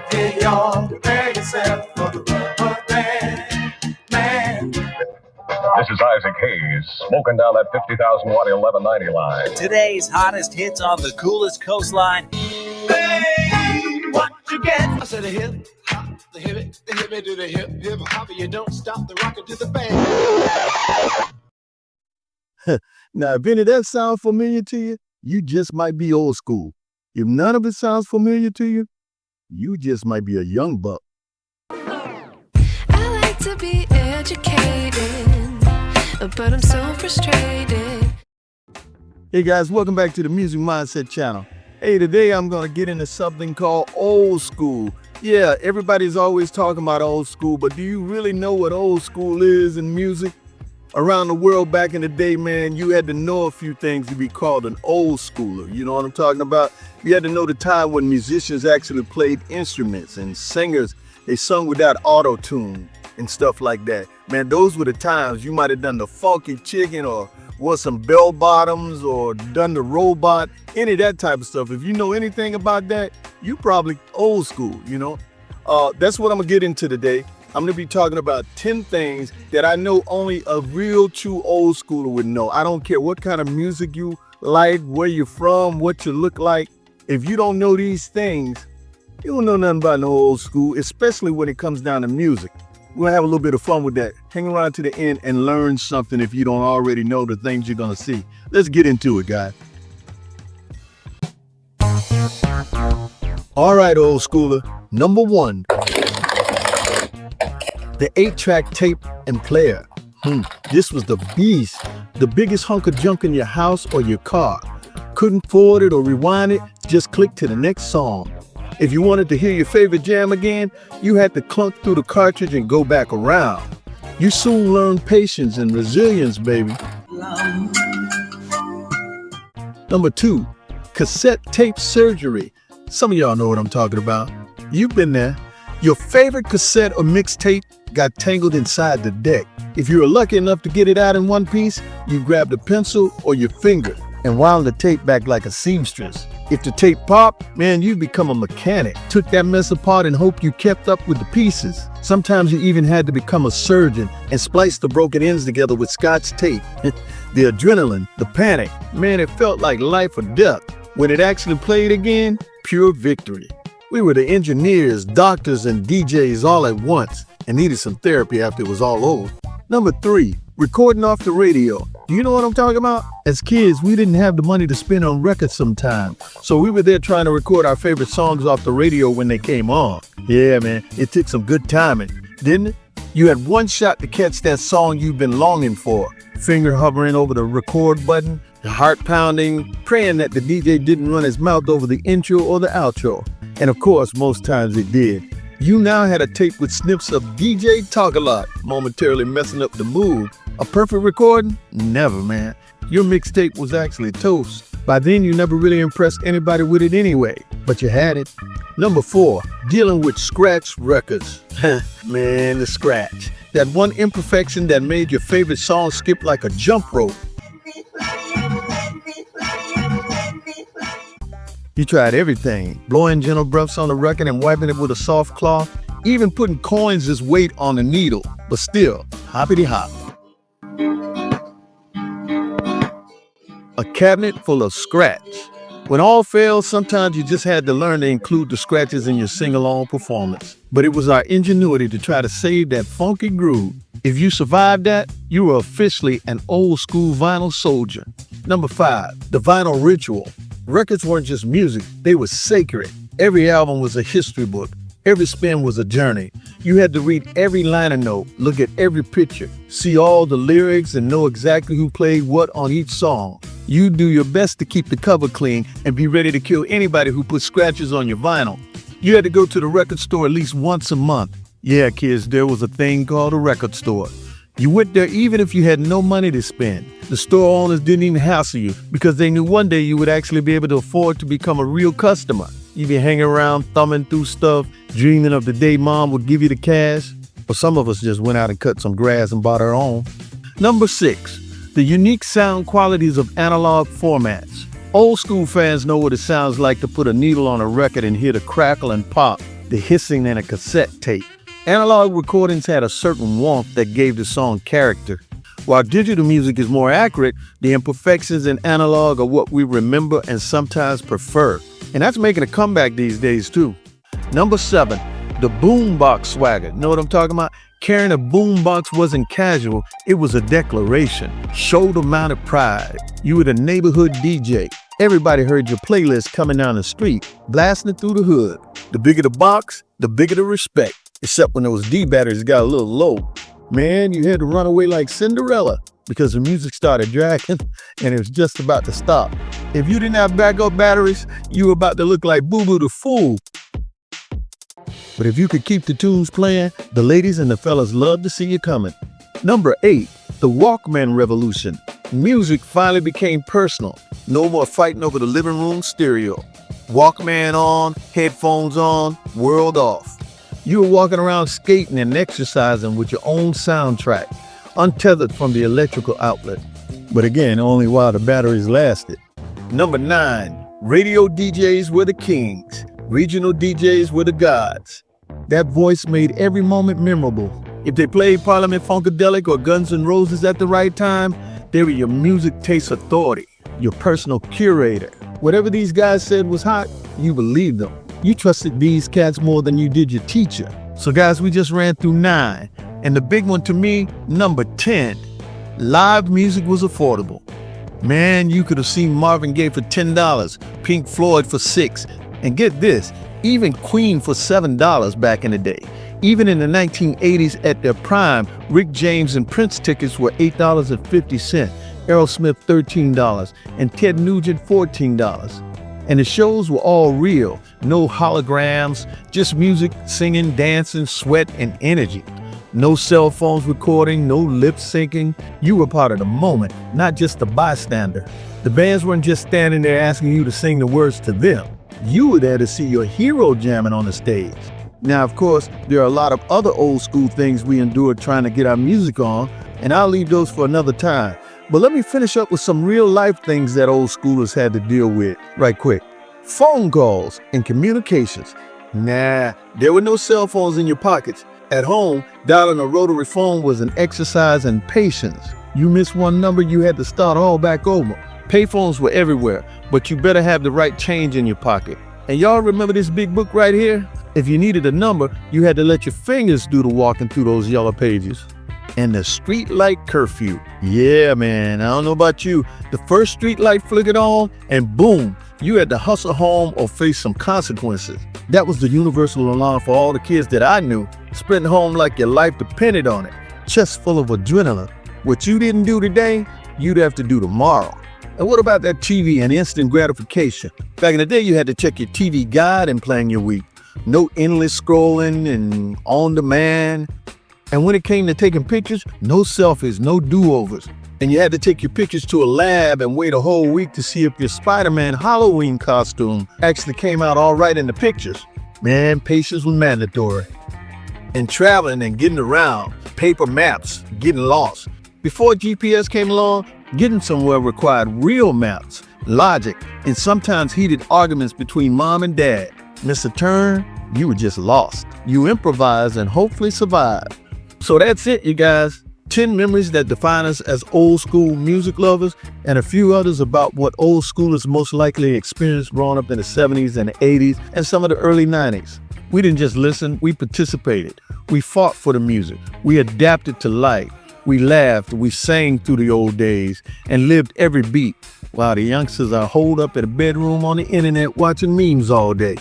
Hey, y'all, prepare yourself for the rubber band man. This is Isaac Hayes, smoking down that 50,000 watt 1190 line. Today's hottest hits on the coolest coastline. Hey, what you get? I said a hip hop, the hip to the hip hop. You don't stop the rockin' to the band. Now, if any of that sounds familiar to you, you just might be old school. If none of it sounds familiar to you, you just might be a young buck. I like to be educated, but I'm so frustrated. Hey guys, welcome back to the Music Mindset channel. Hey, today I'm going to get into something called old school. Yeah, everybody's always talking about old school, but do you really know what old school is in music? Around the world back in the day, man, you had to know a few things to be called an old schooler. You know what I'm talking about? You had to know the time when musicians actually played instruments and singers, they sung without auto-tune and stuff like that. Man, those were the times you might have done the funky chicken or wore some bell bottoms or done the robot, any of that type of stuff. If you know anything about that, you probably old school, you know? That's what I'm gonna get into today. I'm gonna be talking about 10 things that I know only a real true old schooler would know. I don't care what kind of music you like, where you're from, what you look like. If you don't know these things, you don't know nothing about no old school, especially when it comes down to music. We're gonna have a little bit of fun with that. Hang around to the end and learn something if you don't already know the things you're gonna see. Let's get into it, guys. All right, old schooler. Number 1. The 8-track tape and player. This was the beast. The biggest hunk of junk in your house or your car. Couldn't forward it or rewind it, just click to the next song. If you wanted to hear your favorite jam again, you had to clunk through the cartridge and go back around. You soon learned patience and resilience, baby. Number 2, cassette tape surgery. Some of y'all know what I'm talking about. You've been there. Your favorite cassette or mixtape got tangled inside the deck. If you were lucky enough to get it out in one piece, you grabbed a pencil or your finger and wound the tape back like a seamstress. If the tape popped, man, you'd become a mechanic. Took that mess apart and hoped you kept up with the pieces. Sometimes you even had to become a surgeon and splice the broken ends together with Scotch tape. The adrenaline, the panic, man, it felt like life or death. When it actually played again, pure victory. We were the engineers, doctors, and DJs all at once and needed some therapy after it was all over. Number 3, recording off the radio. Do you know what I'm talking about? As kids, we didn't have the money to spend on records sometimes, so we were there trying to record our favorite songs off the radio when they came on. Yeah, man, it took some good timing, didn't it? You had one shot to catch that song you've been longing for. Finger hovering over the record button, heart pounding, praying that the DJ didn't run his mouth over the intro or the outro. And of course, most times it did. You now had a tape with snips of DJ Talk A Lot, momentarily messing up the mood. A perfect recording? Never, man. Your mixtape was actually toast. By then, you never really impressed anybody with it anyway, but you had it. Number 4, dealing with scratch records. Man, the scratch. That one imperfection that made your favorite song skip like a jump rope. You tried everything, blowing gentle breaths on the record and wiping it with a soft cloth, even putting coins as weight on the needle, but still, hoppity hop. A cabinet full of scratch. When all failed, sometimes you just had to learn to include the scratches in your sing-along performance. But it was our ingenuity to try to save that funky groove. If you survived that, you were officially an old school vinyl soldier. Number 5, the vinyl ritual. Records weren't just music, they were sacred. Every album was a history book. Every spin was a journey. You had to read every liner note, look at every picture, see all the lyrics, and know exactly who played what on each song. You do your best to keep the cover clean and be ready to kill anybody who put scratches on your vinyl. You had to go to the record store at least once a month. Yeah, kids, there was a thing called a record store. You went there even if you had no money to spend. The store owners didn't even hassle you because they knew one day you would actually be able to afford to become a real customer. You'd be hanging around, thumbing through stuff, dreaming of the day mom would give you the cash. Or some of us just went out and cut some grass and bought our own. Number 6, the unique sound qualities of analog formats. Old school fans know what it sounds like to put a needle on a record and hear the crackle and pop. the hissing in a cassette tape. Analog recordings had a certain warmth that gave the song character. While digital music is more accurate, the imperfections in analog are what we remember and sometimes prefer. And that's making a comeback these days too. Number 7, the boombox swagger. Know what I'm talking about? Carrying a boombox wasn't casual, it was a declaration. Shoulder-mounted pride. You were the neighborhood DJ. Everybody heard your playlist coming down the street, blasting it through the hood. The bigger the box, the bigger the respect. Except when those D batteries got a little low. Man, you had to run away like Cinderella because the music started dragging and it was just about to stop. If you didn't have backup batteries, you were about to look like Boo Boo the Fool. But if you could keep the tunes playing, the ladies and the fellas loved to see you coming. Number 8, the Walkman revolution. Music finally became personal. No more fighting over the living room stereo. Walkman on, headphones on, world off. You were walking around skating and exercising with your own soundtrack, untethered from the electrical outlet. But again, only while the batteries lasted. Number 9, radio DJs were the kings. Regional DJs were the gods. That voice made every moment memorable. If they played Parliament Funkadelic or Guns N' Roses at the right time, they were your music taste authority, your personal curator. Whatever these guys said was hot, you believed them. You trusted these cats more than you did your teacher. So guys, we just ran through 9. And the big one to me, number 10, live music was affordable. Man, you could have seen Marvin Gaye for $10, Pink Floyd for $6, and get this, even Queen for $7 back in the day. Even in the 1980s at their prime, Rick James and Prince tickets were $8.50, Aerosmith $13, and Ted Nugent $14. And the shows were all real, no holograms, just music, singing, dancing, sweat, and energy. No cell phones recording, no lip syncing. You were part of the moment, not just a bystander. The bands weren't just standing there asking you to sing the words to them. You were there to see your hero jamming on the stage. Now, of course, there are a lot of other old school things we endured trying to get our music on, and I'll leave those for another time. But let me finish up with some real life things that old schoolers had to deal with right quick. Phone calls and communications. Nah, there were no cell phones in your pockets. At home, dialing a rotary phone was an exercise in patience. You missed one number, you had to start all back over. Payphones were everywhere, but you better have the right change in your pocket. And y'all remember this big book right here? If you needed a number, you had to let your fingers do the walking through those yellow pages. And the street light curfew. Yeah, man, I don't know about you. The first street light flickered on and boom, you had to hustle home or face some consequences. That was the universal alarm for all the kids that I knew, sprinting home like your life depended on it. Chest full of adrenaline. What you didn't do today, you'd have to do tomorrow. And what about that TV and instant gratification? Back in the day, you had to check your TV guide and plan your week. No endless scrolling and on demand. And when it came to taking pictures, no selfies, no do-overs. And you had to take your pictures to a lab and wait a whole week to see if your Spider-Man Halloween costume actually came out all right in the pictures. Man, patience was mandatory. And traveling and getting around, paper maps, getting lost. Before GPS came along, getting somewhere required real maps, logic, and sometimes heated arguments between mom and dad. Miss a turn, you were just lost. You improvised and hopefully survived. So that's it, you guys. 10 memories that define us as old school music lovers, and a few others about what old schoolers most likely experienced growing up in the 70s and the 80s and some of the early 90s. We didn't just listen, we participated. We fought for the music. We adapted to life. We laughed, we sang through the old days and lived every beat, while the youngsters are holed up in a bedroom on the internet watching memes all day.